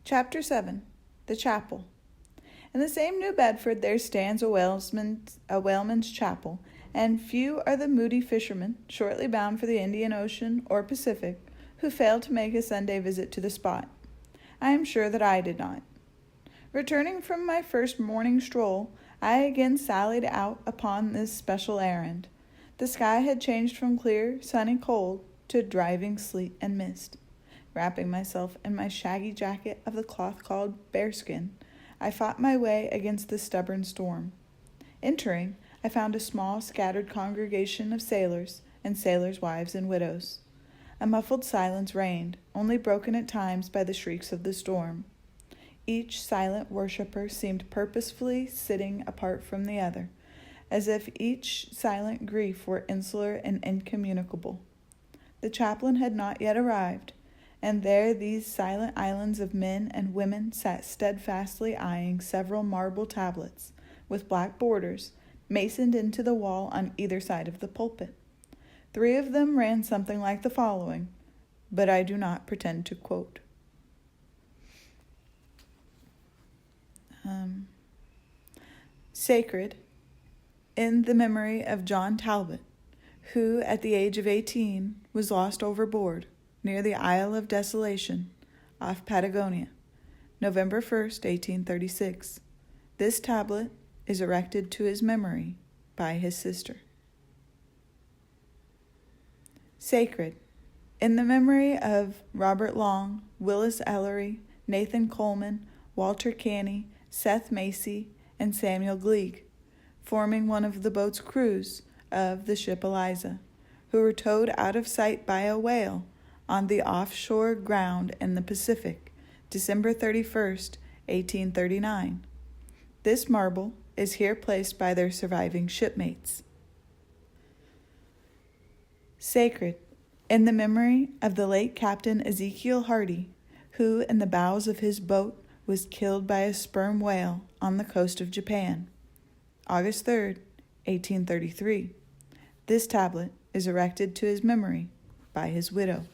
Chapter 7. The Chapel. In the same New Bedford there stands a whaleman's chapel, and few are the moody fishermen, shortly bound for the Indian Ocean or Pacific, who fail to make a Sunday visit to the spot. I am sure that I did not. Returning from my first morning stroll, I again sallied out upon this special errand. The sky had changed from clear, sunny cold to driving sleet and mist. Wrapping myself in my shaggy jacket of the cloth called bearskin, I fought my way against the stubborn storm. Entering, I found a small, scattered congregation of sailors and sailors' wives and widows. A muffled silence reigned, only broken at times by the shrieks of the storm. Each silent worshiper seemed purposefully sitting apart from the other, as if each silent grief were insular and incommunicable. The chaplain had not yet arrived, and there these silent islands of men and women sat steadfastly eyeing several marble tablets, with black borders, masoned into the wall on either side of the pulpit. 3 of them ran something like the following, but I do not pretend to quote. Sacred, in the memory of John Talbot, who, at the age of 18, was lost overboard near the Isle of Desolation, off Patagonia, November 1st, 1836. This tablet is erected to his memory by his sister. Sacred, in the memory of Robert Long, Willis Ellery, Nathan Coleman, Walter Canny, Seth Macy, and Samuel Gleig, forming one of the boat's crews of the ship Eliza, who were towed out of sight by a whale on the offshore ground in the Pacific, December 31st, 1839. This marble is here placed by their surviving shipmates. Sacred, in the memory of the late Captain Ezekiel Hardy, who in the bows of his boat was killed by a sperm whale on the coast of Japan, August 3rd, 1833. This tablet is erected to his memory by his widow.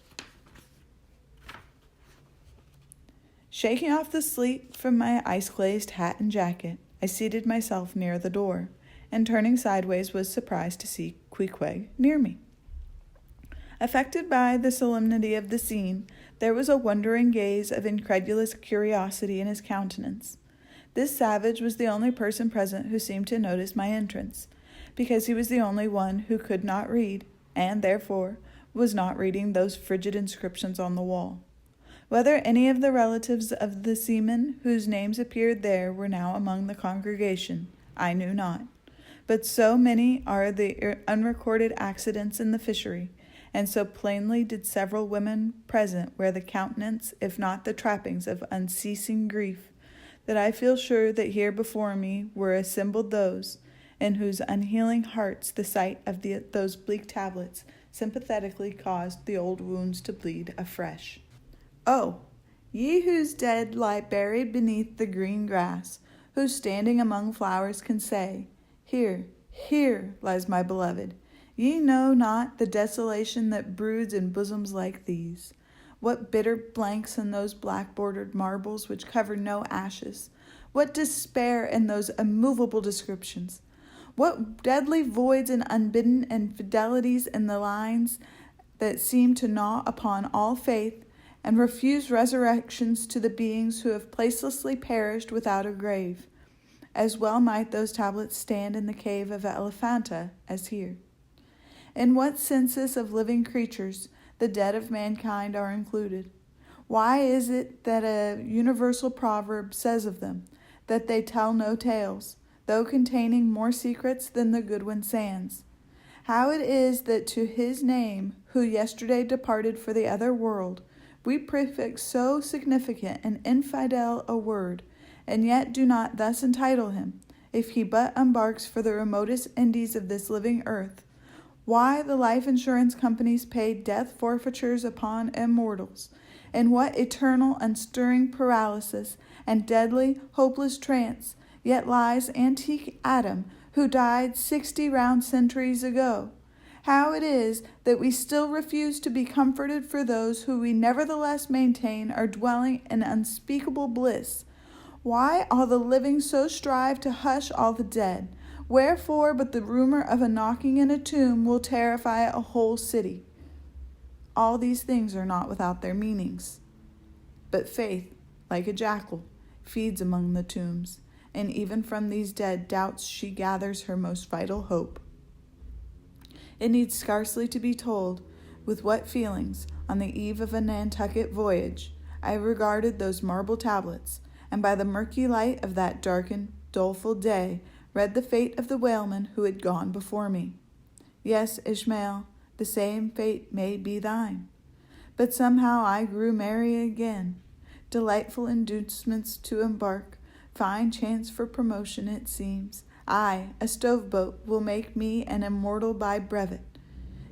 Shaking off the sleet from my ice-glazed hat and jacket, I seated myself near the door, and turning sideways was surprised to see Queequeg near me. Affected by the solemnity of the scene, there was a wondering gaze of incredulous curiosity in his countenance. This savage was the only person present who seemed to notice my entrance, because he was the only one who could not read, and therefore was not reading those frigid inscriptions on the wall. Whether any of the relatives of the seamen whose names appeared there were now among the congregation, I knew not. But so many are the unrecorded accidents in the fishery, and so plainly did several women present wear the countenance, if not the trappings, of unceasing grief, that I feel sure that here before me were assembled those in whose unhealing hearts the sight of those bleak tablets sympathetically caused the old wounds to bleed afresh. Oh, ye whose dead lie buried beneath the green grass, who standing among flowers can say, Here, here lies my beloved. Ye know not the desolation that broods in bosoms like these. What bitter blanks in those black-bordered marbles which cover no ashes. What despair in those immovable descriptions. What deadly voids and unbidden infidelities in the lines that seem to gnaw upon all faith and refuse resurrections to the beings who have placelessly perished without a grave. As well might those tablets stand in the cave of Elephanta as here. In what census of living creatures the dead of mankind are included? Why is it that a universal proverb says of them, that they tell no tales, though containing more secrets than the Goodwin Sands? How it is that to his name, who yesterday departed for the other world, we prefix so significant and infidel a word, and yet do not thus entitle him, if he but embarks for the remotest Indies of this living earth. Why the life insurance companies pay death forfeitures upon immortals, and what eternal unstirring paralysis and deadly hopeless trance yet lies antique Adam, who died 60 round centuries ago, How it is that we still refuse to be comforted for those who we nevertheless maintain are dwelling in unspeakable bliss. Why all the living so strive to hush all the dead? Wherefore but the rumor of a knocking in a tomb will terrify a whole city? All these things are not without their meanings. But faith, like a jackal, feeds among the tombs, and even from these dead doubts she gathers her most vital hope. It needs scarcely to be told with what feelings, on the eve of a Nantucket voyage, I regarded those marble tablets, and by the murky light of that darkened, doleful day, read the fate of the whaleman who had gone before me. Yes, Ishmael, the same fate may be thine. But somehow I grew merry again. Delightful inducements to embark, fine chance for promotion, it seems. I, a stove-boat, will make me an immortal by brevet.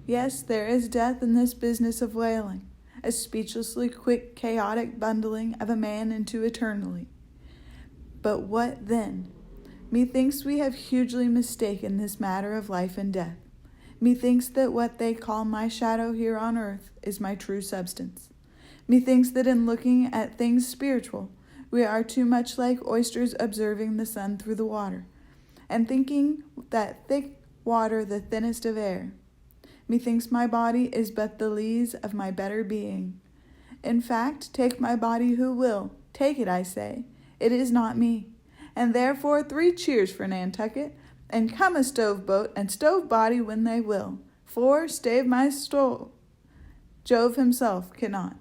Yes, there is death in this business of whaling, a speechlessly quick, chaotic bundling of a man into eternity. But what then? Methinks we have hugely mistaken this matter of life and death. Methinks that what they call my shadow here on earth is my true substance. Methinks that in looking at things spiritual, we are too much like oysters observing the sun through the water, and thinking that thick water the thinnest of air. Methinks my body is but the lees of my better being. In fact, take my body who will, take it, I say, it is not me. And therefore 3 cheers for Nantucket, and come a stove-boat and stove-body when they will, for stave my soul, Jove himself cannot.